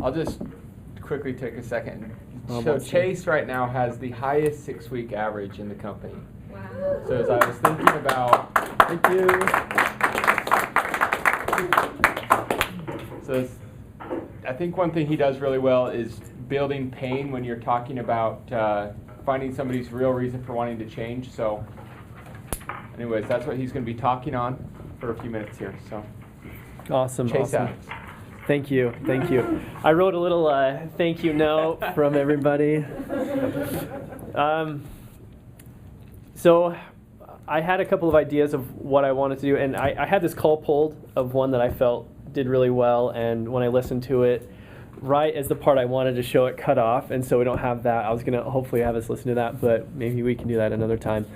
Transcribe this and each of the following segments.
I'll just quickly take a second. Oh, So let's see. Chase right now has the highest 6-week average in the company. Wow. So as I was thinking about, Thank you. so I think one thing he does really well is building pain when you're talking about finding somebody's real reason for wanting to change. So anyways, that's what he's going to be talking on for a few minutes here. So Awesome. Chase awesome. Adams. Thank you. Thank you. I wrote a little thank you note from everybody. So I had a couple of ideas of what I wanted to do, and I had this call pulled of one that I felt did really well, and when I listened to it, right as the part I wanted to show it cut off, and so we don't have that. I was going to hopefully have us listen to that, but maybe we can do that another time.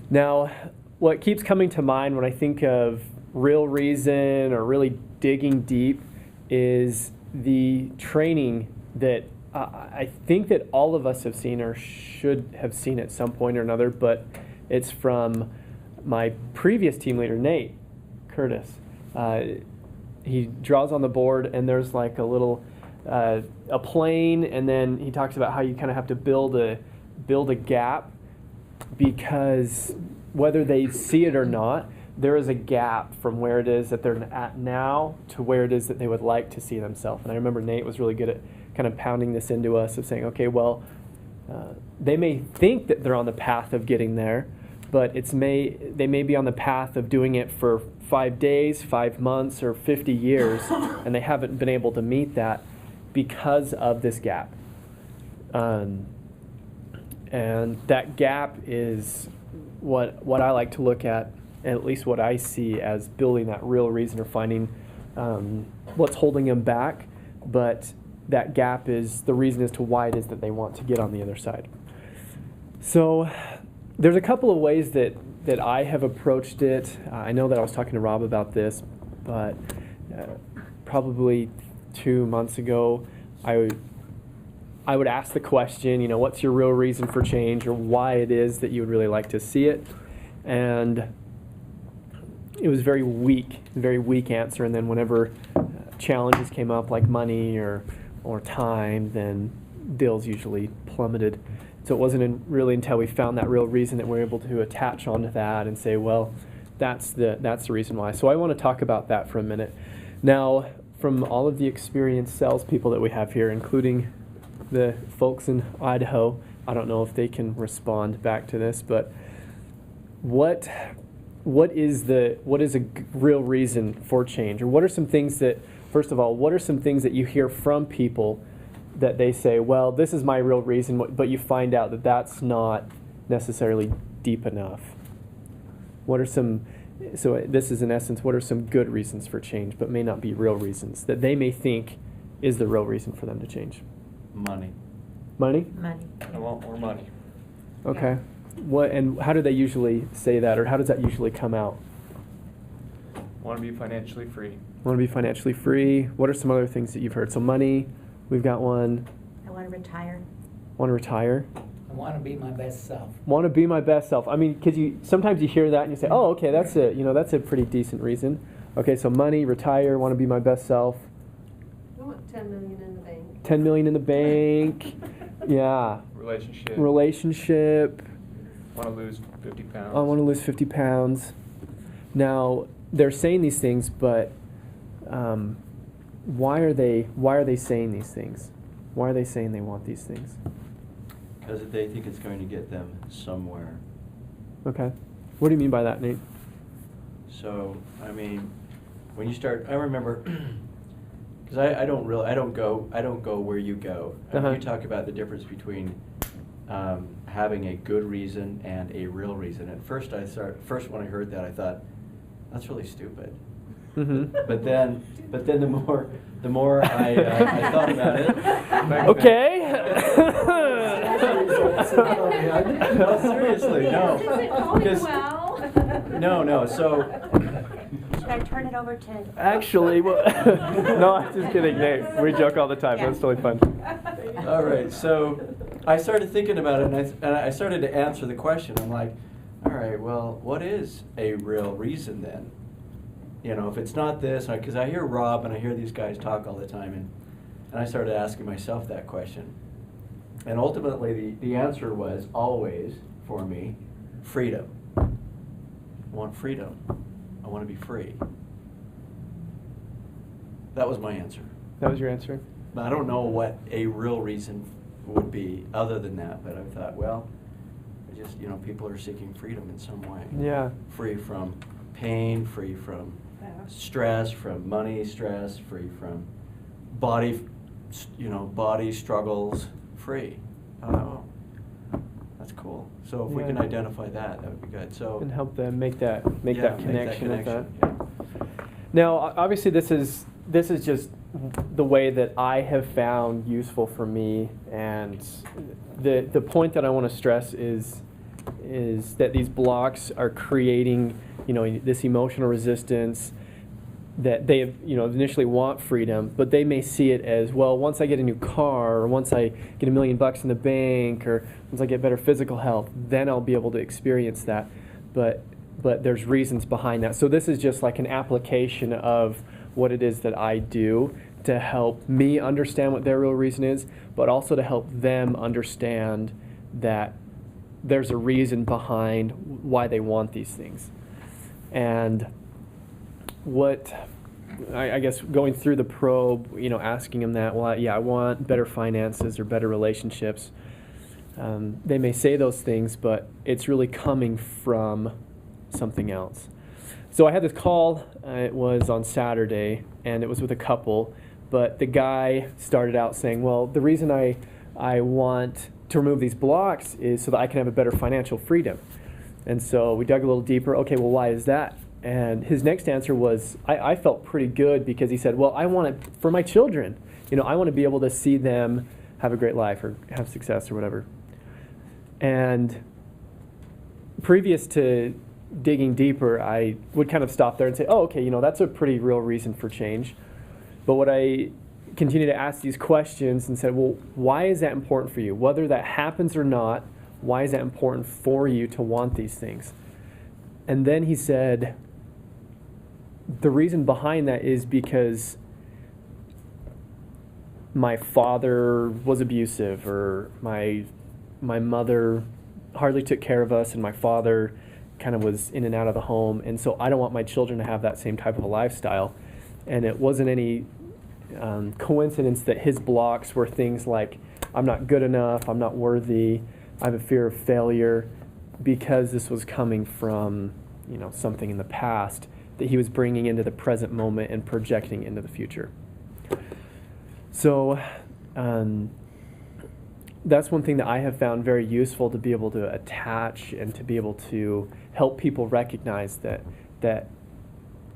Now, what keeps coming to mind when I think of real reason or really digging deep is the training that I think that all of us have seen or should have seen at some point or another, but it's from my previous team leader, Nate Curtis. He draws on the board, and there's like a little a plane, and then he talks about how you kind of have to build a gap, because whether they see it or not, there is a gap from where it is that they're at now to where it is that they would like to see themselves. And I remember Nate was really good at kind of pounding this into us of saying, okay, well, they may think that they're on the path of getting there, but they may be on the path of doing it for 5 days, 5 months, or 50 years, and they haven't been able to meet that because of this gap. And that gap is what I like to look at least what I see as building that real reason or finding what's holding them back, but that gap is the reason as to why it is that they want to get on the other side. So there's a couple of ways that I have approached it. I know that I was talking to Rob about this, but probably 2 months ago, I would ask the question, what's your real reason for change, or why it is that you would really like to see it? And it was very weak answer. And then whenever challenges came up, like money or time, then bills usually plummeted. So it wasn't really until we found that real reason that we were able to attach onto that and say, well, that's the reason why. So I want to talk about that for a minute. Now, from all of the experienced salespeople that we have here, including the folks in Idaho, I don't know if they can respond back to this, but what is a real reason for change? Or what are some things that, first of all, what are some things that you hear from people that they say, well, this is my real reason, but you find out that that's not necessarily deep enough? So this is in essence, what are some good reasons for change, but may not be real reasons, that they may think is the real reason for them to change? Money. Money? Money. I want more money. Okay. What and how do they usually say that, or how does that usually come out? Want to be financially free. Want to be financially free. What are some other things that you've heard? So money, we've got one. I want to retire. Want to retire. I want to be my best self. Want to be my best self. I mean, because sometimes you hear that and you say, oh, okay, that's a pretty decent reason. Okay, so money, retire, want to be my best self. I want $10 million in the bank. 10 million in the bank. Yeah. Relationship. Want to lose 50 pounds. I want to lose 50 pounds. Now, they're saying these things, but why are they saying these things? Why are they saying they want these things? Because they think it's going to get them somewhere. Okay. What do you mean by that, Nate? So, I mean, when you start, I remember, because I don't go where you go. Uh-huh. You talk about the difference between having a good reason and a real reason. At first, when I heard that, I thought, that's really stupid. Mm-hmm. But then the more I thought about it. Okay. No, seriously, no. Because- No. So Should I turn it over to... Actually, well, no, I'm just kidding, Nate. We joke all the time. That's totally fun. all right, so I started thinking about it, and I started to answer the question. I'm like, all right, well, what is a real reason then? If it's not this, because I hear Rob and I hear these guys talk all the time, And I started asking myself that question. And ultimately, the answer was always, for me, freedom. I want freedom. I want to be free. That was my answer. That was your answer? But I don't know what a real reason would be other than that, but I thought, well, people are seeking freedom in some way. Yeah. Free from pain, free from stress, from money stress, free from body struggles, free. Oh, that's cool. So if we can Yeah. identify that would be good. So And help them make that yeah, connection with that. yeah. Now, obviously, this is just the way that I have found useful for me, and the point that I want to stress is that these blocks are creating, this emotional resistance, that they initially want freedom, but they may see it as, well, once I get a new car, or once I get $1 million in the bank, or once I get better physical health, then I'll be able to experience that. But there's reasons behind that. So this is just like an application of what it is that I do to help me understand what their real reason is, but also to help them understand that there's a reason behind why they want these things. And what I guess going through the probe, asking them that, well, yeah, I want better finances or better relationships. They may say those things, but it's really coming from something else. So I had this call, it was on Saturday, and it was with a couple, but the guy started out saying, well, the reason I want to remove these blocks is so that I can have a better financial freedom. And so we dug a little deeper. Okay, well, why is that? And his next answer was, I felt pretty good because he said, well, I want it for my children. I want to be able to see them have a great life or have success or whatever. And previous to digging deeper, I would kind of stop there and say, oh, okay, that's a pretty real reason for change. But what I continued to ask these questions and said, well, why is that important for you? Whether that happens or not, why is that important for you to want these things? And then he said, the reason behind that is because my father was abusive, or my mother hardly took care of us, and my father kind of was in and out of the home, and so I don't want my children to have that same type of a lifestyle. And it wasn't any coincidence that his blocks were things like, I'm not good enough, I'm not worthy, I have a fear of failure, because this was coming from something in the past that he was bringing into the present moment and projecting into the future. So that's one thing that I have found very useful, to be able to attach and to be able to help people recognize that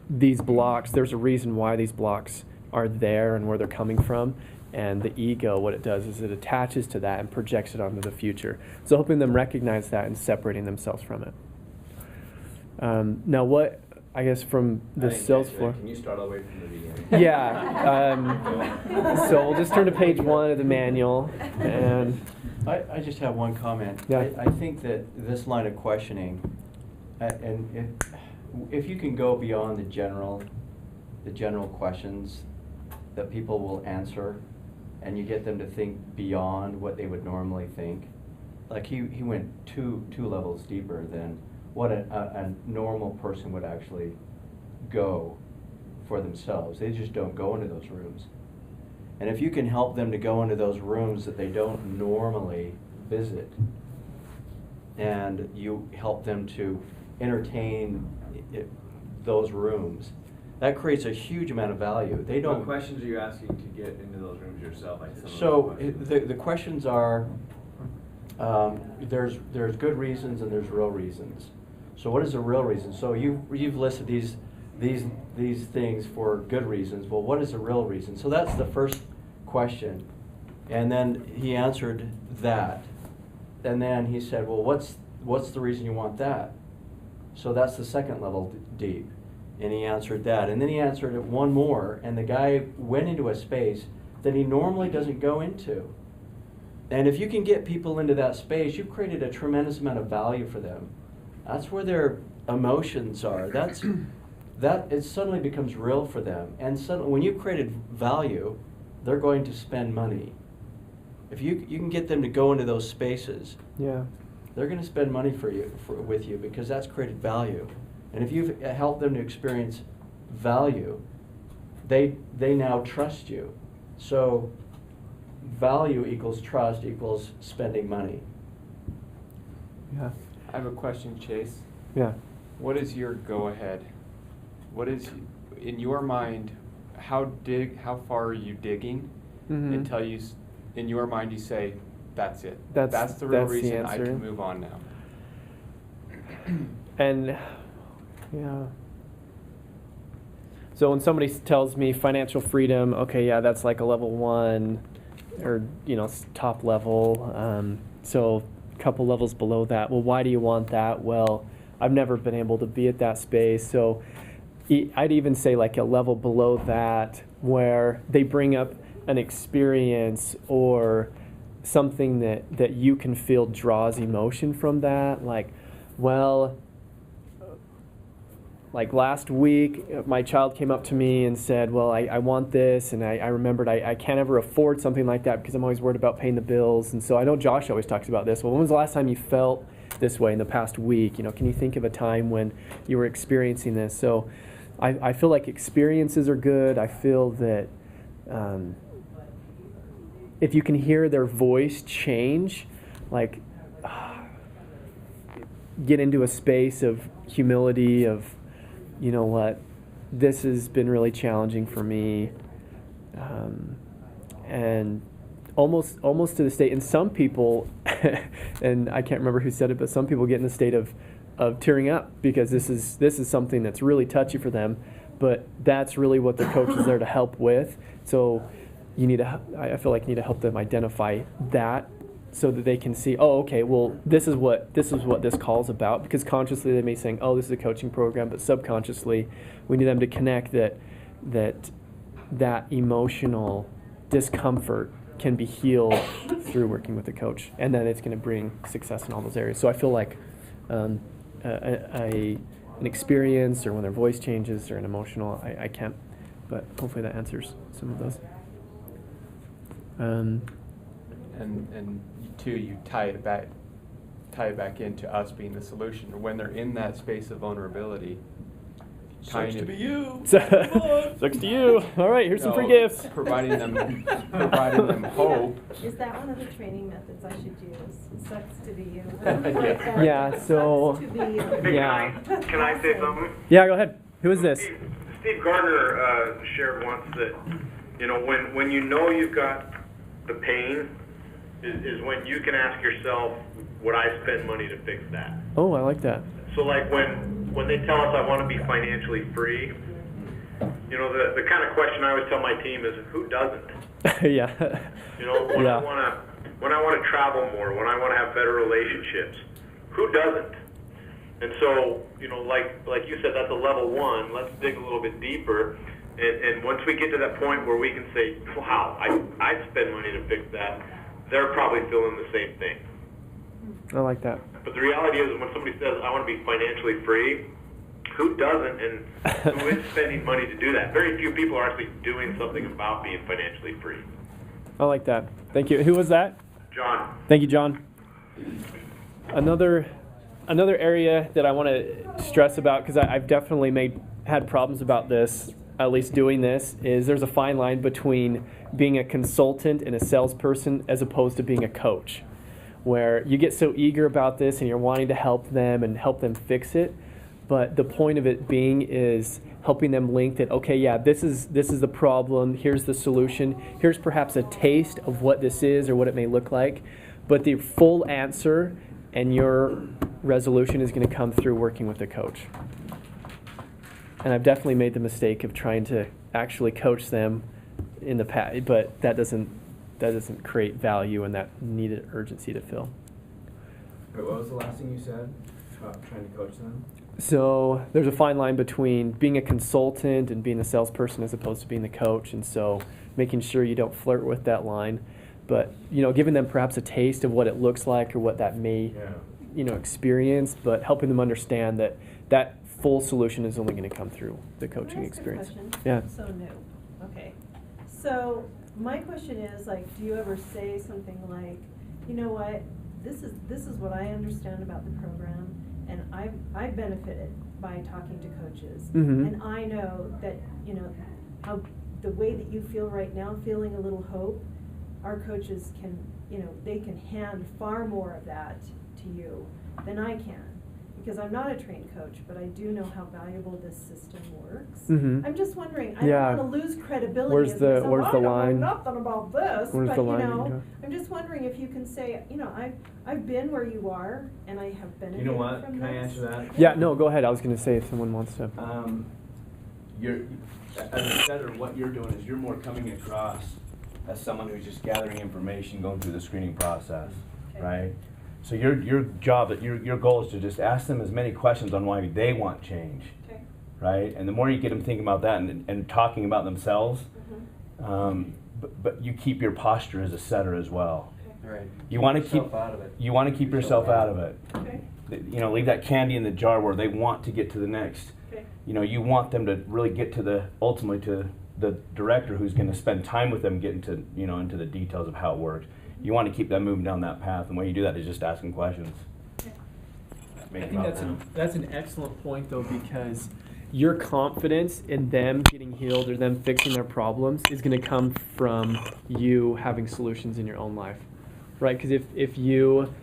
these blocks, there's a reason why these blocks are there and where they're coming from. And the ego, what it does is it attaches to that and projects it onto the future. So helping them recognize that and separating themselves from it. Now what, I guess from the sales floor. Can you start all the way from the beginning? Yeah. So we'll just turn to page 1 of the manual. And I just have one comment. Yeah. I think that this line of questioning, and if you can go beyond the general questions that people will answer, and you get them to think beyond what they would normally think. Like he went two levels deeper than what a normal person would actually go for themselves. They just don't go into those rooms. And if you can help them to go into those rooms that they don't normally visit, and you help them to entertain those rooms, that creates a huge amount of value. They don't. What questions are you asking to get into those rooms yourself? Like some So of those questions? the questions are, there's good reasons and there's real reasons. So what is the real reason? So you've listed these things for good reasons. Well, what is the real reason? So that's the first question, and then he answered that, and then he said, well, what's the reason you want that? So that's the second level deep. And he answered that. And then he answered it one more, and the guy went into a space that he normally doesn't go into. And if you can get people into that space, you've created a tremendous amount of value for them. That's where their emotions are. That it suddenly becomes real for them. And suddenly, when you've created value, they're going to spend money. If you can get them to go into those spaces, Yeah. they're going to spend money with you because that's created value. And if you've helped them to experience value, they now trust you. So value equals trust equals spending money. Yeah. I have a question, Chase. Yeah. What is your go-ahead? What is, in your mind, how far are you digging Mhm. until in your mind you say, that's it. That's- the real that's the reason I answer. can move on now. And yeah. So when somebody tells me financial freedom, okay, yeah, that's like a level 1 or, top level. So a couple levels below that. Well, why do you want that? Well, I've never been able to be at that space. So I'd even say like a level below that where they bring up an experience or something that you can feel draws emotion from that. Like, well, like last week, my child came up to me and said, well, I want this, and I remembered I can't ever afford something like that because I'm always worried about paying the bills. And so I know Josh always talks about this. Well, when was the last time you felt this way in the past week? Can you think of a time when you were experiencing this? So I feel like experiences are good. I feel that if you can hear their voice change, like get into a space of humility of, you know what, this has been really challenging for me, and almost to the state. And some people, and I can't remember who said it, but some people get in the state of tearing up because this is something that's really touchy for them. But that's really what the coach is there to help with. So I feel like you need to help them identify that, so that they can see, oh, okay, well, this is what this call's about. Because consciously they may saying, oh, this is a coaching program, but subconsciously we need them to connect that emotional discomfort can be healed through working with a coach, and then it's going to bring success in all those areas. So I feel like an experience, or when their voice changes, or an emotional, I can't, but hopefully that answers some of those. And two, you tie it back into us being the solution. When they're in that space of vulnerability, Sucks to be you. Sucks to you. All right, here's some free gifts. Providing them hope. Is that one of the training methods I should use? It sucks to be you. Yeah. Yeah, so- Sucks to be you. Hey, Yeah. Can I say something? Yeah, go ahead. Who is this? Steve Gardner shared once that, when you've got the pain, is when you can ask yourself, would I spend money to fix that? Oh, I like that. So like when they tell us I want to be financially free, the kind of question I always tell my team is, who doesn't? Yeah. When Yeah. I want to travel more, when I want to have better relationships, who doesn't? And so, like you said, that's a level 1. Let's dig a little bit deeper. And once we get to that point where we can say, wow, I'd spend money to fix that, they're probably feeling the same thing. I like that. But the reality is, when somebody says, I want to be financially free, who doesn't, and who is spending money to do that? Very few people are actually doing something about being financially free. I like that. Thank you. Who was that? John. Thank you, John. Another area that I want to stress about, because I've definitely had problems about this, at least doing this, is there's a fine line between being a consultant and a salesperson as opposed to being a coach, where you get so eager about this and you're wanting to help them and help them fix it, but the point of it being is helping them link that, okay, yeah, this is the problem, here's the solution, here's perhaps a taste of what this is or what it may look like, but the full answer and your resolution is going to come through working with a coach. And I've definitely made the mistake of trying to actually coach them in the past, but that doesn't create value and that needed urgency to fill. Wait, what was the last thing you said about trying to coach them? So there's a fine line between being a consultant and being a salesperson as opposed to being the coach, and so making sure you don't flirt with that line, but giving them perhaps a taste of what it looks like or what that may experience, but helping them understand that full solution is only going to come through the coaching Can I ask a experience. question? Yeah. So new. Okay. So My question is, like, do you ever say something like, you know what, this is what I understand about the program, and I've benefited by talking to coaches. Mhm. And I know that, you know, how, the way that you feel right now, feeling a little hope, our coaches can, you know, they can hand far more of that to you than I can. Because I'm not a trained coach, but I do know how valuable this system works. Mhm. I'm just wondering, I Yeah. don't want to lose credibility. Where's as the- myself. where's the I don't line? know nothing about this, Where's but the you line you know, draw? I'm just wondering if you can say, you know, I've been where you are, and I have benefited You know what? from Can I this. answer that? Yeah, no, go ahead. I was going to say if someone wants to. You're, as a setter, what you're doing is you're more coming across as someone who's just gathering information, going through the screening process, Okay. right? So your job, your goal is to just ask them as many questions on why they want change, Okay. right? And the more you get them thinking about that and talking about themselves, Mhm. but you keep your posture as a setter as well. Right. You want to Keep keep yourself out of it. you want to keep yourself out of it. Okay. You know, leave that candy in the jar where they want to get to the next. Okay. You know, you want them to really get to the ultimately to the director who's going to spend time with them, getting to into the details of how it works. You want to keep them moving down that path, and the way you do that is just asking questions. Okay. I think that's an excellent point though, because your confidence in them getting healed or them fixing their problems is going to come from you having solutions in your own life, right? Because if you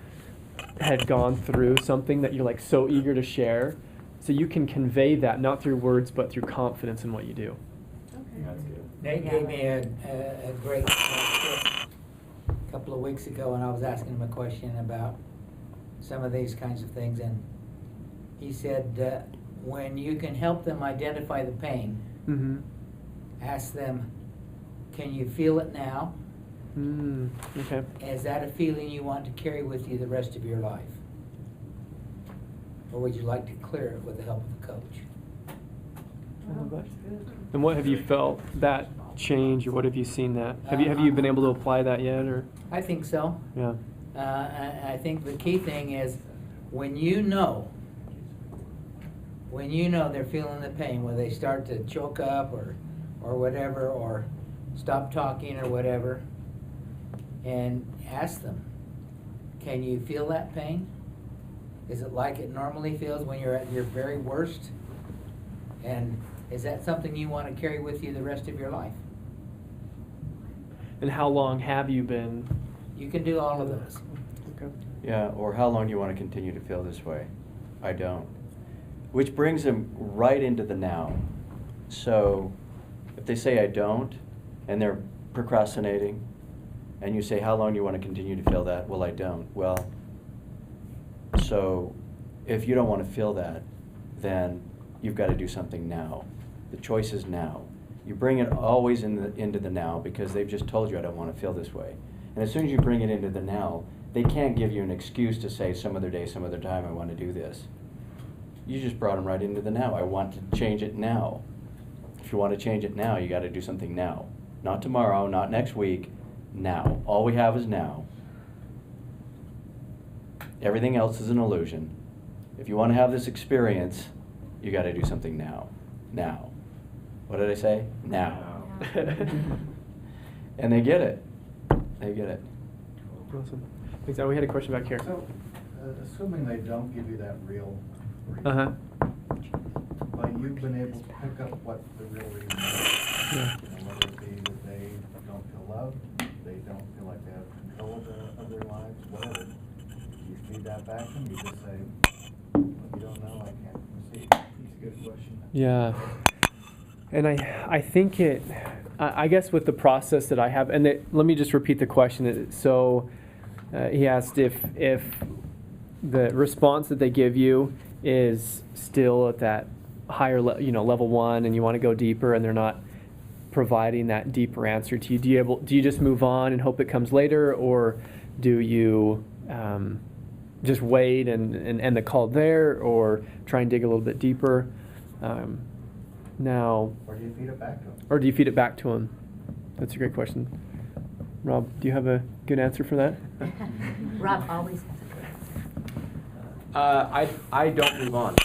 had gone through something that you're like so eager to share, so you can convey that not through words but through confidence in what you do. Okay. That's good. Nate gave me a great tip a couple of weeks ago when I was asking him a question about some of these kinds of things, and he said, when you can help them identify the pain, Mm-hmm. ask them, can you feel it now? Okay. Is that a feeling you want to carry with you the rest of your life? Or would you like to clear it with the help of the coach? Well, that's good. And what have you felt that change, or what have you seen that? Have you been able to apply that yet, or I think so. yeah? I think the key thing is when you know they're feeling the pain, where they start to choke up or whatever, or stop talking or whatever, and ask them, can you feel that pain? Is it like it normally feels when you're at your very worst? And is that something you want to carry with you the rest of your life? And how long have you been? You can do all of those. Okay. Yeah, or how long do you want to continue to feel this way? I don't. Which brings them right into the now. So if they say I don't, and they're procrastinating, and you say, how long do you want to continue to feel that? Well, I don't. Well, so if you don't want to feel that, then you've got to do something now. The choice is now. You bring it always into the now, because they've just told you I don't want to feel this way. And as soon as you bring it into the now, they can't give you an excuse to say some other day, some other time, I want to do this. You just brought them right into the now. I want to change it now. If you want to change it now, you got to do something now. Not tomorrow, not next week, now. All we have is now. Everything else is an illusion. If you want to have this experience, you got to do something now. Now. What did I say? Now. And they get it. They get it. Awesome. Thanks. We had a question back here. So, assuming they don't give you that real reason, but you've been able to pick up what the real reason is, Yeah. whether it be that they don't feel loved, they don't feel like they have control of their lives, whatever. You feed that back to them, you just say, well, you don't know, I can't proceed. That's a good question. Yeah. And I think I guess with the process that I have, and let me just repeat the question. So he asked if the response that they give you is still at that higher, level 1, and you want to go deeper, and they're not providing that deeper answer to you. Do you just move on and hope it comes later, or do you just wait and end the call there, or try and dig a little bit deeper? Now, Or do you feed it back to them? or do you feed it back to them? That's a great question. Rob, do you have a good answer for that? Rob always has a good I don't move on,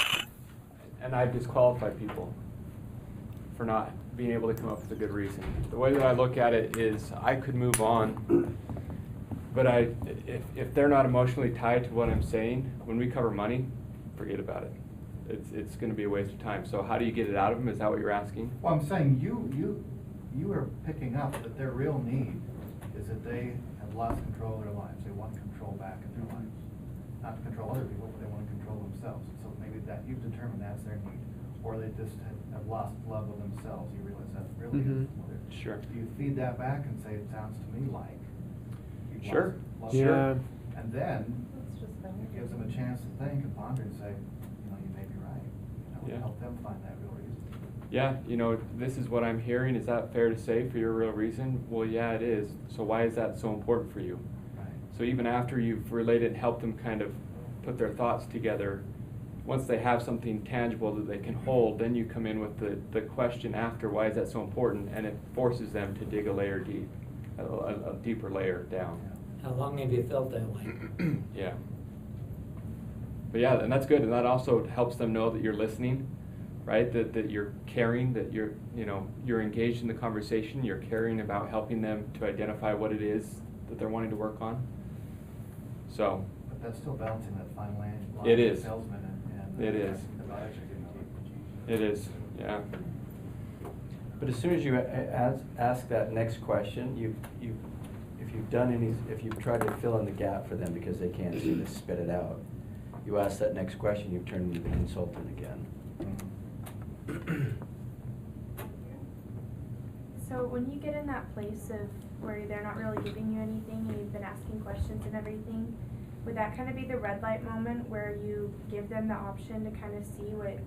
and I've disqualified people for not being able to come up with a good reason. The way that I look at it is I could move on, but if they're not emotionally tied to what I'm saying, when we cover money, forget about it. It's gonna be a waste of time. So how do you get it out of them? Is that what you're asking? Well, I'm saying you are picking up that their real need is that they have lost control of their lives. They want control back in their lives. Not to control other people, but they want to control themselves. So maybe that, you've determined that's their need. Or they just have lost love of themselves. You realize that really is what it is. Sure. You feed that back and say, it sounds to me like. you've Sure. lost Yeah. And then Let's just it gives them a chance to think and ponder and say, you may be right. Yeah. Help them find that real reason. Yeah, this is what I'm hearing. Is that fair to say for your real reason? Well, yeah, it is. So why is that so important for you? Right. So even after you've related and helped them kind of put their thoughts together, once they have something tangible that they can hold, then you come in with the question after, why is that so important? And it forces them to dig a layer deep, a deeper layer down. How long have you felt that way? Yeah. But yeah, and that's good, and that also helps them know that you're listening, right? That you're caring, that you're engaged in the conversation, you're caring about helping them to identify what it is that they're wanting to work on. So. But that's still balancing that fine line. It is. Salesman and. It is. About actually getting It is, yeah. But as soon as you ask that next question, if you've tried to fill in the gap for them because they can't seem to spit it out, you ask that next question, you've turned into the consultant again. So when you get in that place of where they're not really giving you anything and you've been asking questions and everything, would that kind of be the red light moment where you give them the option to kind of see what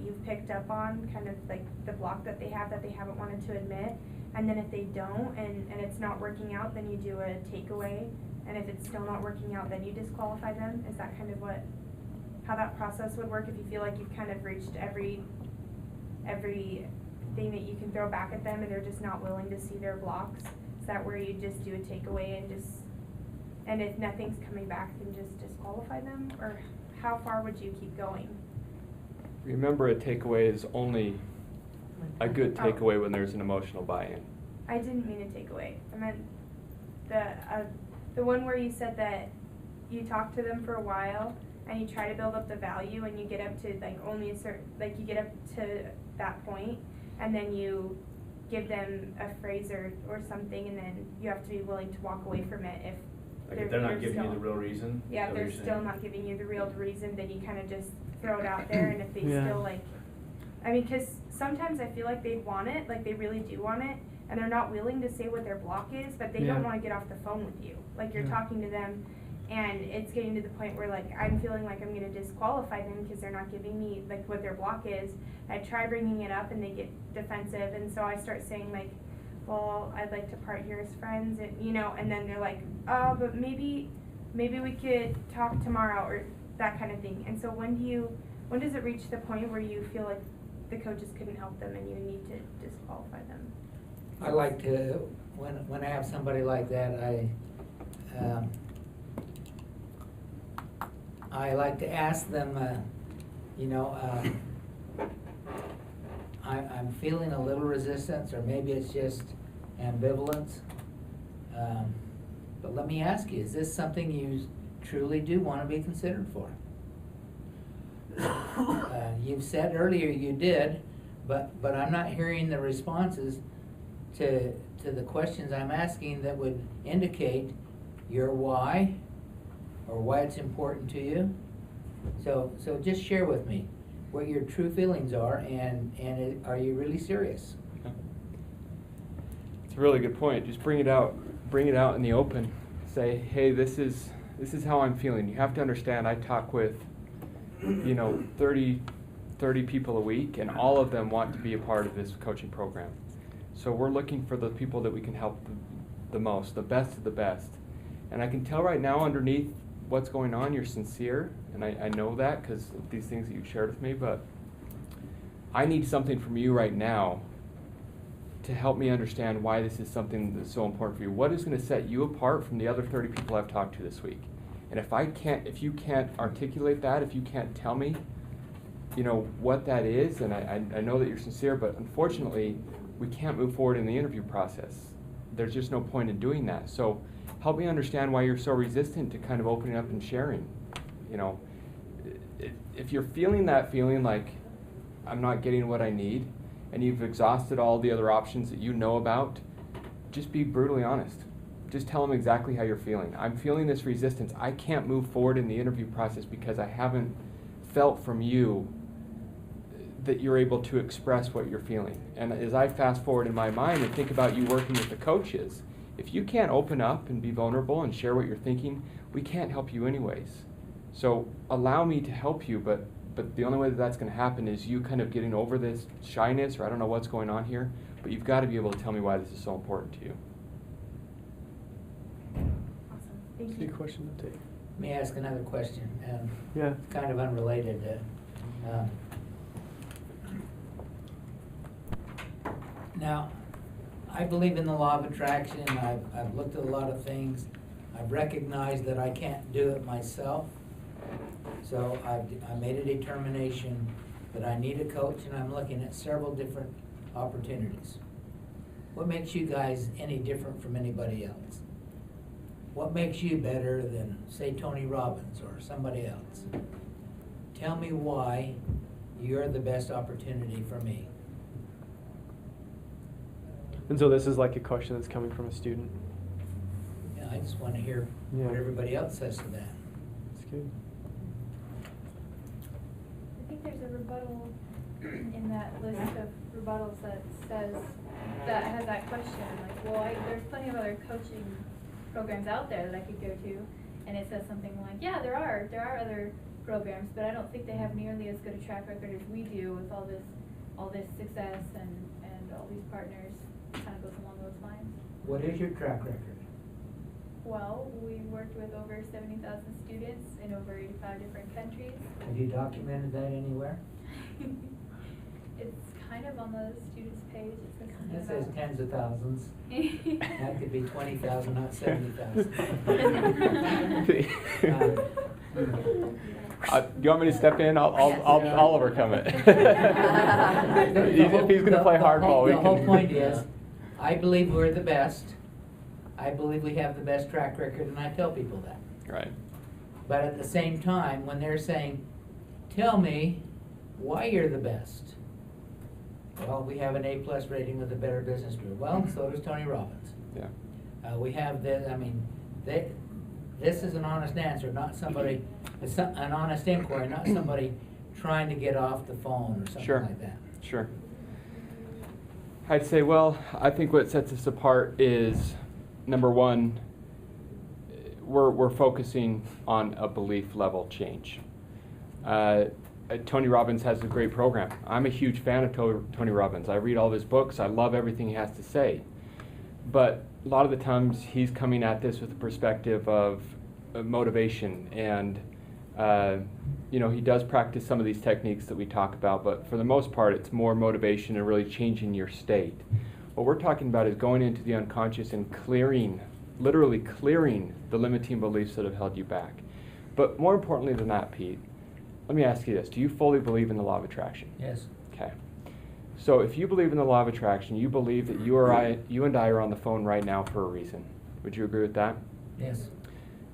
you've picked up on, kind of like the block that they haven't wanted to admit? And then if they don't and it's not working out, then you do a takeaway. And if it's still not working out, then you disqualify them? Is that kind of how that process would work if you feel like you've kind of reached every thing that you can throw back at them and they're just not willing to see their blocks? Is that where you just do a takeaway and if nothing's coming back, then just disqualify them? Or how far would you keep going? Remember, a takeaway is only a good Oh. takeaway when there's an emotional buy-in. I didn't mean a takeaway. I meant the one where you said that you talk to them for a while and you try to build up the value and you get up to only a certain, you get up to that point and then you give them a phrase or something and then you have to be willing to walk away from it if If they're not giving you the real reason? Yeah, is if that what they're you're still saying? not giving you the real reason, then you kind of just throw it out there, and if they Yeah. still because sometimes I feel like they want it, they really do want it, and they're not willing to say what their block is, but they Yeah. don't want to get off the phone with you. You're Yeah. talking to them, and it's getting to the point where I'm feeling like I'm going to disqualify them because they're not giving me what their block is. I try bringing it up, and they get defensive, and so I start saying well, I'd like to part here as friends, and and then they're like, oh, but maybe we could talk tomorrow, or that kind of thing. And so when does it reach the point where you feel like the coaches couldn't help them and you need to disqualify them? I like to, when I have somebody like that, I like to ask them, I'm feeling a little resistance, or maybe it's just ambivalence. But let me ask you, is this something you truly do want to be considered for? You've said earlier you did, but I'm not hearing the responses to the questions I'm asking that would indicate your why, or why it's important to you. So just share with me what your true feelings are, and are you really serious? It's a really good point. Just bring it out in the open. Say, hey, this is how I'm feeling. You have to understand, I talk with 30 people a week, and all of them want to be a part of this coaching program. So we're looking for the people that we can help the most, the best of the best. And I can tell right now underneath what's going on, you're sincere, and I know that because of these things that you've shared with me, but I need something from you right now to help me understand why this is something that's so important for you. What is going to set you apart from the other 30 people I've talked to this week? And if you can't articulate that, if you can't tell me, what that is, and I know that you're sincere, but unfortunately, we can't move forward in the interview process. There's just no point in doing that. So help me understand why you're so resistant to kind of opening up and sharing. You know, if you're feeling that feeling like I'm not getting what I need, and you've exhausted all the other options that you know about, just be brutally honest. Just tell them exactly how you're feeling. I'm feeling this resistance. I can't move forward in the interview process because I haven't felt from you that you're able to express what you're feeling. And as I fast forward in my mind and think about you working with the coaches, if you can't open up and be vulnerable and share what you're thinking, we can't help you anyways. So allow me to help you, but the only way that that's going to happen is you kind of getting over this shyness, or I don't know what's going on here, but you've got to be able to tell me why this is so important to you. Awesome, thank Good you. question to take. Let me ask another question, Yeah. kind of unrelated. Now, I believe in the law of attraction. I've looked at a lot of things. I've recognized that I can't do it myself. So I made a determination that I need a coach, and I'm looking at several different opportunities. What makes you guys any different from anybody else? What makes you better than, say, Tony Robbins or somebody else? Tell me why you're the best opportunity for me. And so this is like a question that's coming from a student. Yeah, I just want to hear what Yeah. everybody else says to that. That's good. I think there's a rebuttal in that list of rebuttals that says, that has that question, like, well, there's plenty of other coaching programs out there that I could go to, and it says something like, yeah, there are other programs, but I don't think they have nearly as good a track record as we do with all this success and all these partners. Kind of goes along those lines. What is your track record? Well, we worked with over 70,000 students in over 85 different countries. Have you documented that anywhere? It's kind of on the students page. It says something It says about- tens of thousands. That could be 20,000, not 70,000. Do you want me to step in? I'll overcome it. If he's going to play hardball, we The can. whole point is, I believe we're the best. I believe we have the best track record, and I tell people that. Right. But at the same time, when they're saying, tell me why you're the best. Well, we have an A+ rating with the Better Business Bureau. Well, so does Tony Robbins. Yeah. We have this, this is an honest answer, not somebody, it's an honest inquiry, not somebody trying to get off the phone or something Sure. like that. Sure. I'd say, well, I think what sets us apart is, number one, we're focusing on a belief level change. Tony Robbins has a great program. I'm a huge fan of Tony Robbins. I read all of his books. I love everything he has to say. But a lot of the times he's coming at this with the perspective of motivation, and he does practice some of these techniques that we talk about, but for the most part it's more motivation and really changing your state. What we're talking about is going into the unconscious and literally clearing the limiting beliefs that have held you back. But more importantly than that, Pete, let me ask you this. Do you fully believe in the law of attraction? Yes. Okay. So if you believe in the law of attraction, you believe that you and I are on the phone right now for a reason. Would you agree with that? Yes.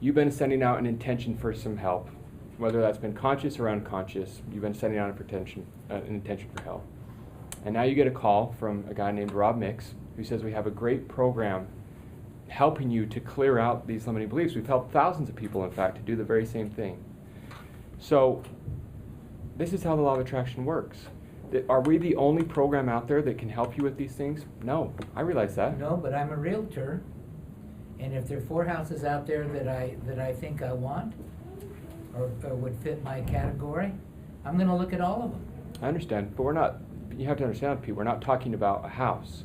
You've been sending out an intention for some help, whether that's been conscious or unconscious. You've been sending out an intention for help. And now you get a call from a guy named Rob Mix, who says we have a great program helping you to clear out these limiting beliefs. We've helped thousands of people, in fact, to do the very same thing. So this is how the law of attraction works. Are we the only program out there that can help you with these things? No, I realize that. No, but I'm a realtor, and if there are 4 houses out there that I think I want, or would fit my category, I'm going to look at all of them. I understand, but you have to understand, Pete, we're not talking about a house,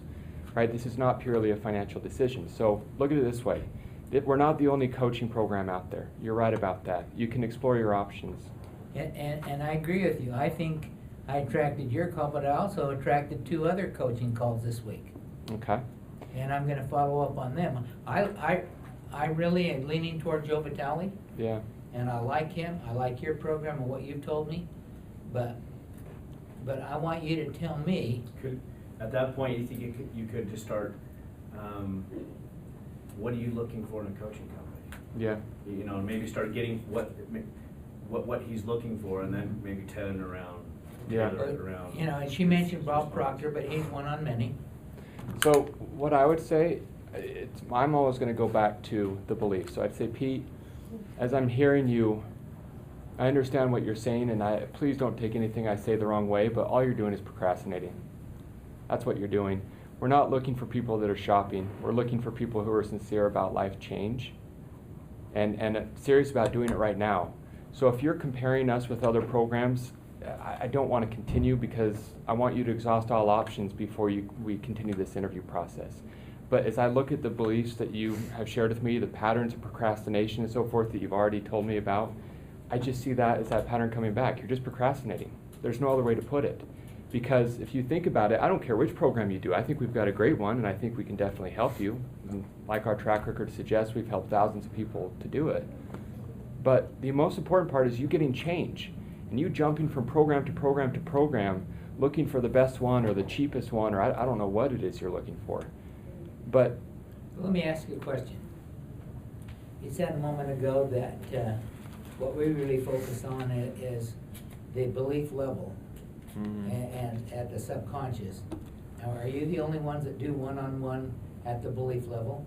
right? This is not purely a financial decision. So look at it this way. We're not the only coaching program out there. You're right about that. You can explore your options. And I agree with you. I think I attracted your call, but I also attracted 2 other coaching calls this week. Okay. And I'm going to follow up on them. I really am leaning toward Joe Vitale. Yeah. And I like him. I like your program and what you've told me. But I want you to tell me. At that point, you think you could just start, what are you looking for in a coaching company? Yeah. You know, maybe start getting what he's looking for, and then maybe tailor it around. Yeah. tailor it around. You know, and she mentioned Bob Proctor, but he's one on many. So what I would say, I'm always going to go back to the belief. So I'd say, Pete, as I'm hearing you, I understand what you're saying, and please don't take anything I say the wrong way, but all you're doing is procrastinating. That's what you're doing. We're not looking for people that are shopping. We're looking for people who are sincere about life change and serious about doing it right now. So if you're comparing us with other programs, I don't want to continue because I want you to exhaust all options before we continue this interview process. But as I look at the beliefs that you have shared with me, the patterns of procrastination and so forth that you've already told me about, I just see that as that pattern coming back. You're just procrastinating. There's no other way to put it. Because if you think about it, I don't care which program you do. I think we've got a great one, and I think we can definitely help you. And like our track record suggests, we've helped thousands of people to do it. But the most important part is you getting change. And you jumping from program to program to program, looking for the best one or the cheapest one, or I don't know what it is you're looking for. But Let me ask you a question. You said a moment ago that what we really focus on is the belief level and at the subconscious. Now, are you the only ones that do one-on-one at the belief level?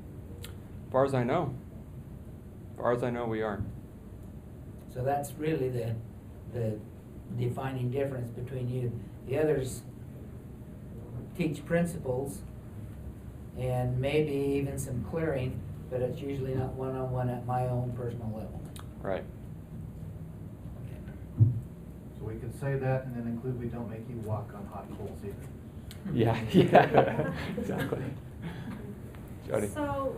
as far as I know, we are. So that's really the defining difference between you. The others teach principles and maybe even some clearing, but it's usually not one-on-one at my own personal level. Right. So we could say that and then include we don't make you walk on hot coals either. Yeah, yeah, exactly. Jody? So,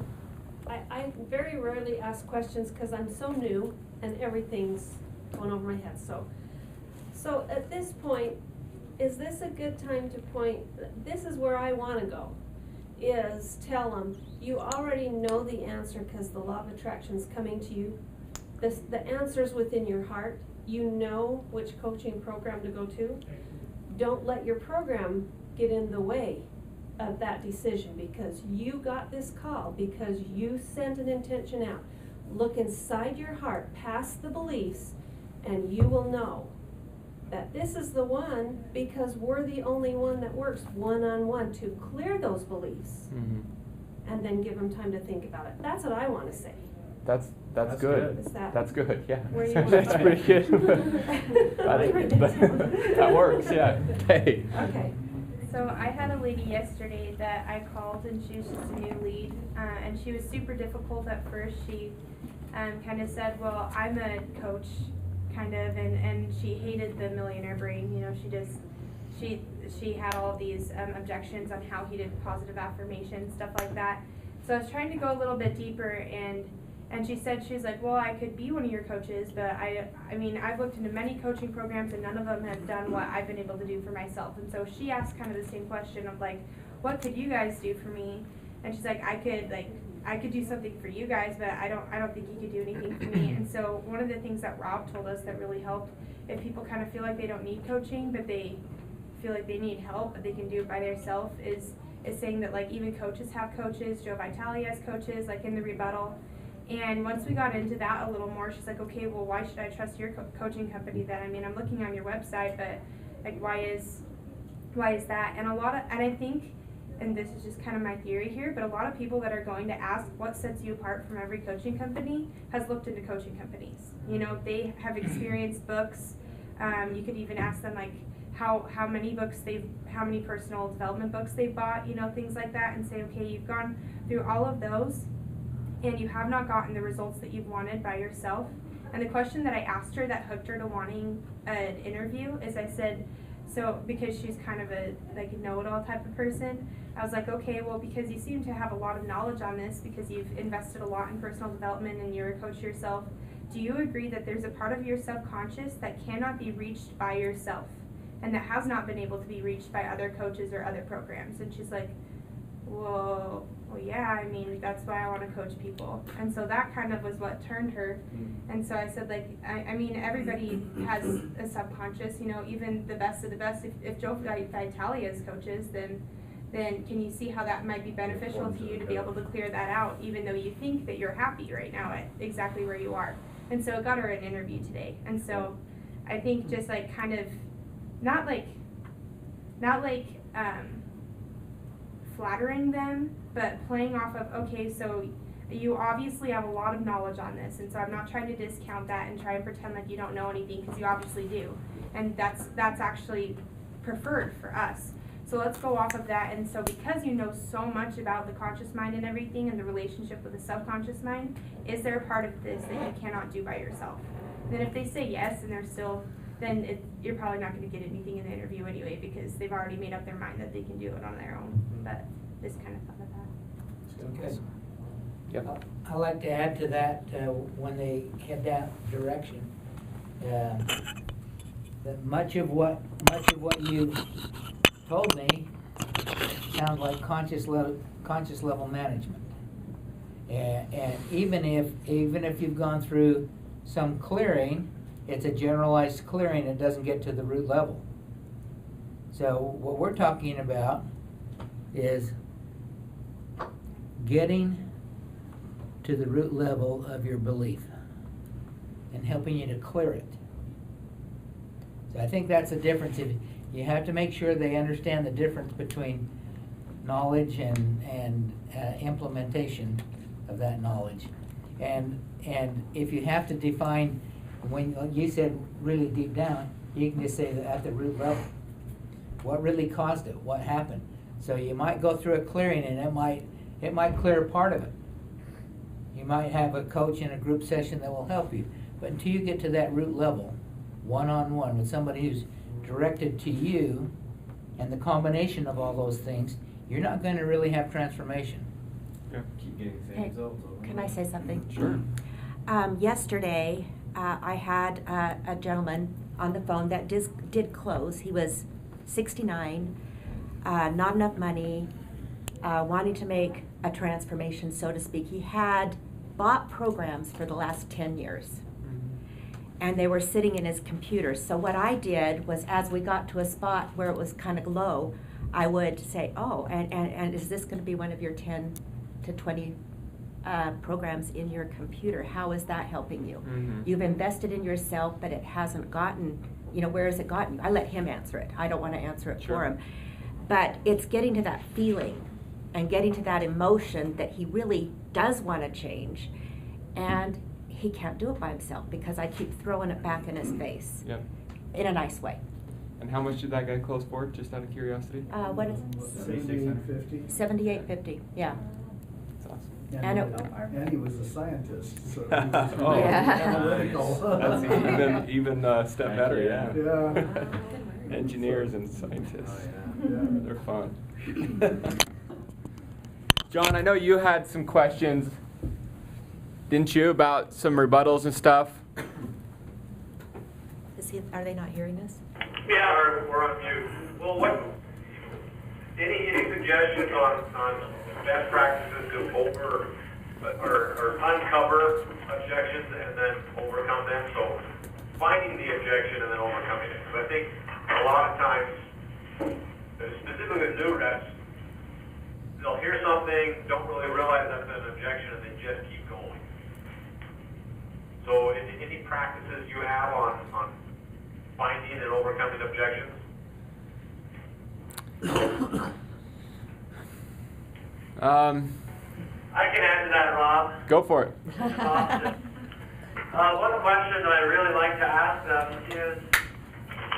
I very rarely ask questions because I'm so new and everything's going over my head. So at this point, is this a good time to point, this is where I want to go, is tell them, you already know the answer because the law of attraction is coming to you. The answer's within your heart. You know which coaching program to go to. Don't let your program get in the way of that decision because you got this call, because you sent an intention out. Look inside your heart, past the beliefs, and you will know that this is the one because we're the only one that works one-on-one to clear those beliefs and then give them time to think about it. That's what I want to say. That's good. Is that That's good, yeah. where you want to That's go? pretty good. I'll write that down. That works, yeah. Hey. Okay. So I had a lady yesterday that I called and she was just a new lead and she was super difficult at first. She kind of said, well, I'm a coach kind of, and she hated the millionaire brain. You know, she had all these objections on how he did positive affirmation, stuff like that. So I was trying to go a little bit deeper and she said, she's like, well, I could be one of your coaches, but I mean, I've looked into many coaching programs and none of them have done what I've been able to do for myself. And so she asked kind of the same question of like, what could you guys do for me? And she's like, I could do something for you guys, but I don't think you could do anything for me. And so one of the things that Rob told us that really helped, if people kind of feel like they don't need coaching, but they feel like they need help, but they can do it by themselves, is saying that like even coaches have coaches. Joe Vitale has coaches, like in the rebuttal. And once we got into that a little more, she's like, okay, well, why should I trust your coaching company then? I mean, I'm looking on your website, but like, why is that? And I think, and this is just kind of my theory here, but a lot of people that are going to ask what sets you apart from every coaching company has looked into coaching companies. You know, they have experienced books. You could even ask them like how many personal development books they've bought, you know, things like that, and say, okay, you've gone through all of those and you have not gotten the results that you've wanted by yourself. And the question that I asked her that hooked her to wanting an interview is, I said, so because she's kind of a like know-it-all type of person, I was like, okay, well, because you seem to have a lot of knowledge on this because you've invested a lot in personal development and you're a coach yourself, do you agree that there's a part of your subconscious that cannot be reached by yourself and that has not been able to be reached by other coaches or other programs? And she's like, well, yeah, I mean, that's why I want to coach people. And so that kind of was what turned her. And so I said, like, I mean, everybody has a subconscious, you know, even the best of the best. If Joe Vitale has coaches, then then can you see how that might be beneficial to you to be able to clear that out, even though you think that you're happy right now at exactly where you are? And so it got her an interview today. And so I think just like kind of not like flattering them, but playing off of, okay, so you obviously have a lot of knowledge on this, and so I'm not trying to discount that and try and pretend like you don't know anything, because you obviously do, and that's actually preferred for us. So let's go off of that. And so because you know so much about the conscious mind and everything and the relationship with the subconscious mind, is there a part of this that you cannot do by yourself? Then if they say yes and they're still, then you're probably not going to get anything in the interview anyway, because they've already made up their mind that they can do it on their own. But just kind of thought of that. Good. Yep. I like to add to that, when they head that direction, that much of what you told me sounds like conscious level management. And even if you've gone through some clearing, it's a generalized clearing. It doesn't get to the root level. So what we're talking about is getting to the root level of your belief and helping you to clear it. So I think that's the difference. If you have to make sure they understand the difference between knowledge and implementation of that knowledge. And if you have to define, when you said really deep down, you can just say that at the root level. What really caused it? What happened? So you might go through a clearing, and it might clear part of it. You might have a coach in a group session that will help you. But until you get to that root level, one-on-one with somebody who's directed to you, and the combination of all those things, you're not going to really have transformation. Yeah. Keep getting the Hey, same results. can I say something? Sure. Yesterday, I had a gentleman on the phone that did close. He was 69, not enough money, wanting to make a transformation, so to speak. He had bought programs for the last 10 years. And they were sitting in his computer. So what I did was, as we got to a spot where it was kind of low, I would say, oh, and is this going to be one of your 10 to 20 programs in your computer? How is that helping you? Mm-hmm. You've invested in yourself, but it hasn't gotten, where has it gotten you? I let him answer it. I don't want to answer it Sure. for him. But it's getting to that feeling and getting to that emotion that he really does want to change. And he can't do it by himself because I keep throwing it back in his face. Yep. In a nice way. And how much did that guy close for, just out of curiosity? What is it? 7850. $78.50, yeah. That's awesome. And he was a scientist, so he Oh. was Yeah. analytical. That's even a step better, yeah. Yeah. Engineers and scientists. Yeah. They're fun. John, I know you had some questions, didn't you, about some rebuttals and stuff? Are they not hearing us? Yeah, we're on mute. Well, any suggestions on best practices to over or uncover objections and then overcome them? So finding the objection and then overcoming it. Because I think a lot of times, specifically with new reps, they'll hear something, don't really realize that's an objection, and they just keep going. So any practices you have on finding and overcoming objections? I can answer that, Rob. Go for it. One question that I really like to ask them is,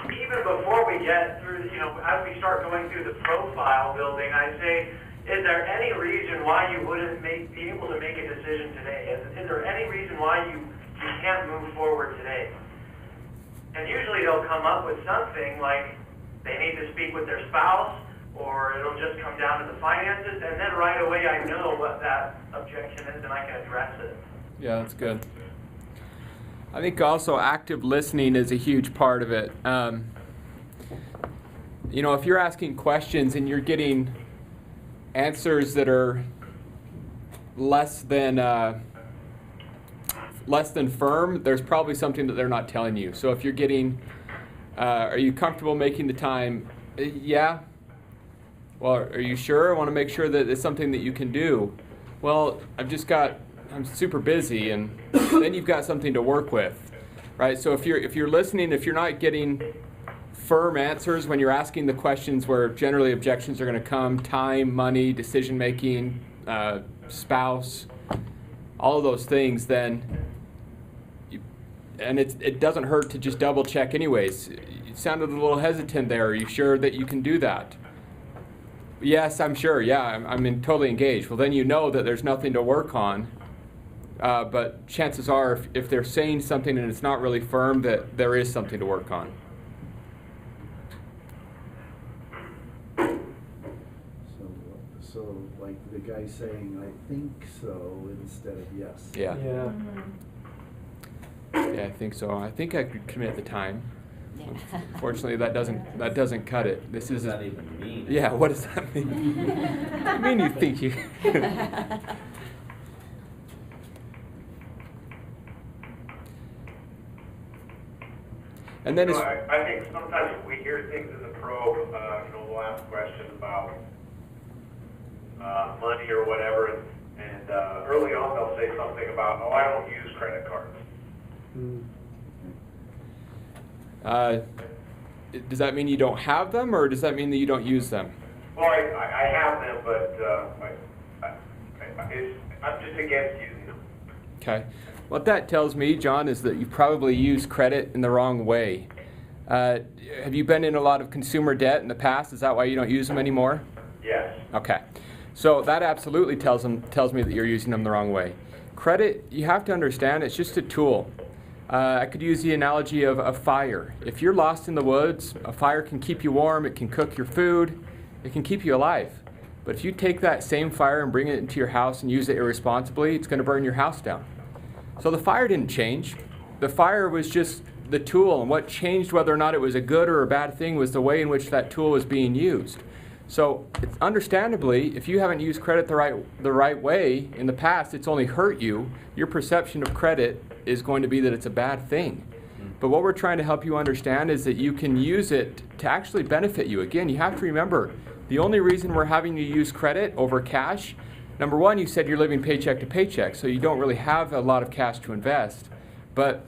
even before we get through, as we start going through the profile building, I say, is there any reason why you wouldn't be able to make a decision today? Is there any reason why you can't move forward today? And usually they'll come up with something like they need to speak with their spouse, or it'll just come down to the finances, and then right away I know what that objection is and I can address it. Yeah, that's good. I think also active listening is a huge part of it. If you're asking questions and you're getting answers that are less than firm, there's probably something that they're not telling you. So if you're getting, are you comfortable making the time? Yeah. Well, are you sure? I want to make sure that it's something that you can do. Well, I'm super busy, and then you've got something to work with, right? So if you're listening, if you're not getting firm answers when you're asking the questions where generally objections are going to come, time, money, decision making, spouse, all of those things, then it doesn't hurt to just double check anyways. You sounded a little hesitant there. Are you sure that you can do that? Yes, I'm sure. Yeah, I'm totally engaged. Well, then you know that there's nothing to work on. But chances are, if they're saying something and it's not really firm, that there is something to work on. So like the guy saying, I think so, instead of yes. Yeah. Yeah. Yeah, I think so. I think I could commit the time. Yeah. Fortunately, that doesn't cut it. This is. What does that even mean? Yeah, what does that mean? I mean, you think you. And then it's. I think sometimes we hear things in the probe, we'll ask questions about money or whatever, and early on they'll say something about, I don't use credit cards. Does that mean you don't have them, or does that mean that you don't use them? Well, I have them, but I'm just against using them. Okay. What that tells me, John, is that you probably use credit in the wrong way. Have you been in a lot of consumer debt in the past? Is that why you don't use them anymore? Yes. Okay. So that absolutely tells me that you're using them the wrong way. Credit, you have to understand, it's just a tool. I could use the analogy of a fire. If you're lost in the woods, a fire can keep you warm, it can cook your food, it can keep you alive. But if you take that same fire and bring it into your house and use it irresponsibly, it's going to burn your house down. So the fire didn't change. The fire was just the tool, and what changed whether or not it was a good or a bad thing was the way in which that tool was being used. So it's understandably, if you haven't used credit the right way in the past, it's only hurt you. Your perception of credit is going to be that it's a bad thing. But what we're trying to help you understand is that you can use it to actually benefit you. Again, you have to remember, the only reason we're having you use credit over cash, number one, you said you're living paycheck to paycheck, so you don't really have a lot of cash to invest. But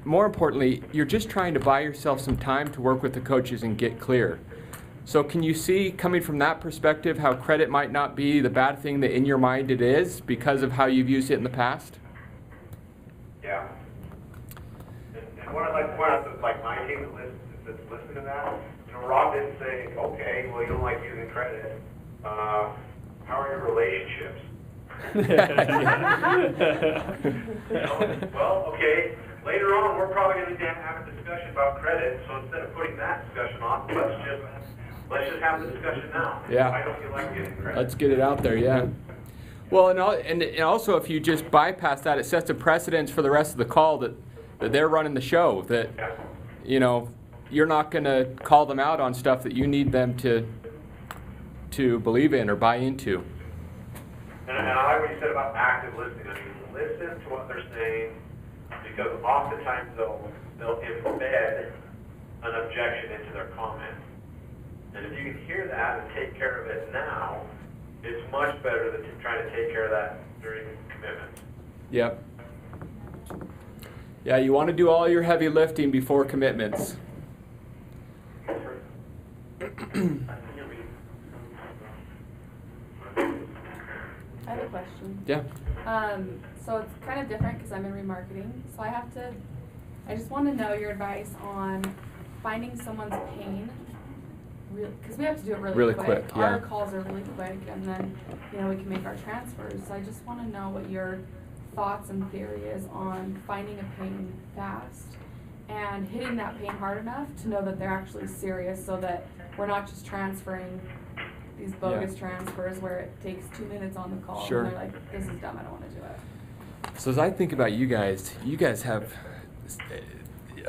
more importantly, you're just trying to buy yourself some time to work with the coaches and get clear. So can you see, coming from that perspective, how credit might not be the bad thing that in your mind it is because of how you've used it in the past? Yeah. And what I'd like to point out is, like, my team that's listening to that, Rob didn't say, okay, well, you don't like using credit. How are your relationships? Well, okay, later on we're probably going to have a discussion about credit, so instead of putting that discussion off, let's just have the discussion now. Yeah. Why don't you like getting credit? Let's get it out there, yeah. Well, and also if you just bypass that, it sets a precedence for the rest of the call that they're running the show, that, you're not going to call them out on stuff that you need them to believe in or buy into. And I like what you said about active listening. I mean, listen to what they're saying, because oftentimes they'll embed an objection into their comment. And if you can hear that and take care of it now, it's much better than trying to take care of that during commitment. Yep. Yeah, you want to do all your heavy lifting before commitments. I have a question. Yeah. So it's kind of different because I'm in remarketing. So I just want to know your advice on finding someone's pain, because we have to do it really quick. Yeah. Our calls are really quick, and then we can make our transfers. So I just want to know what your thoughts and theory is on finding a pain fast and hitting that pain hard enough to know that they're actually serious, so that we're not just transferring these bogus transfers where it takes 2 minutes on the call. Sure. And they're like, this is dumb, I don't want to do it. So as I think about you guys have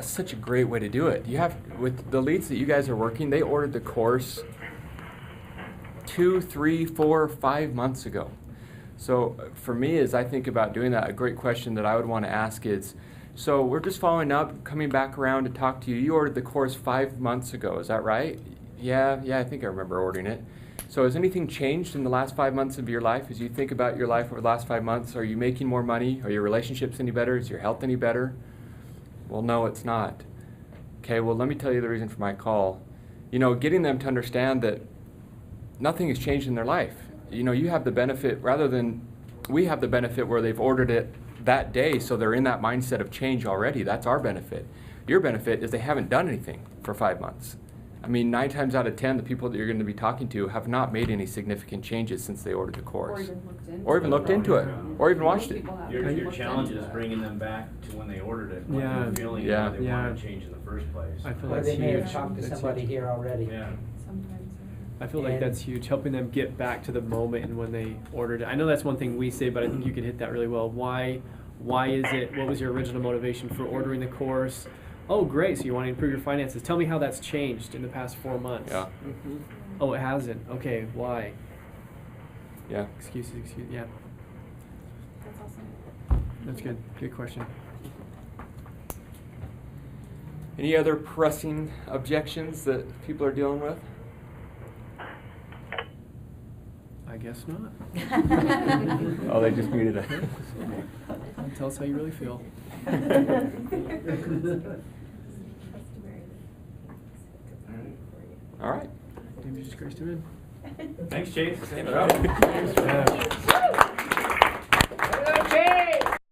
such a great way to do it. You have, with the leads that you guys are working, they ordered the course 2, 3, 4, 5 months ago. So for me, as I think about doing that, a great question that I would want to ask is, so we're just following up, coming back around to talk to you. You ordered the course 5 months ago, is that right? Yeah, I think I remember ordering it. So has anything changed in the last 5 months of your life? As you think about your life over the last 5 months, are you making more money? Are your relationships any better? Is your health any better? Well, no, it's not. Okay, well, let me tell you the reason for my call. You know, getting them to understand that nothing has changed in their life. You know, you have the benefit, rather than, we have the benefit where they've ordered it that day, so they're in that mindset of change already. That's our benefit. Your benefit is they haven't done anything for 5 months. I mean, 9 times out of 10, the people that you're going to be talking to have not made any significant changes since they ordered the course. Or even looked into it. Or even watched it. Your challenge is bringing them back to when they ordered it, what Yeah. they're feeling, Yeah. and what they want to change in the first place. I feel Or that's they may have huge. talked to That's somebody huge. here already. Yeah. Sometimes. I feel like And- that's huge, helping them get back to the moment and when they ordered it. I know that's one thing we say, but I think you could hit that really well. Why is it, what was your original motivation for ordering the course? Oh, great, so you want to improve your finances. Tell me how that's changed in the past 4 months. Yeah. Oh, it hasn't. Okay, why? Yeah. Excuses, yeah. That's awesome. That's good. Good question. Any other pressing objections that people are dealing with? I guess not. Oh, they just muted it. Tell us how you really feel. All right. Maybe just grace him in. Thanks, Chase. Stand it up. Yeah. Okay.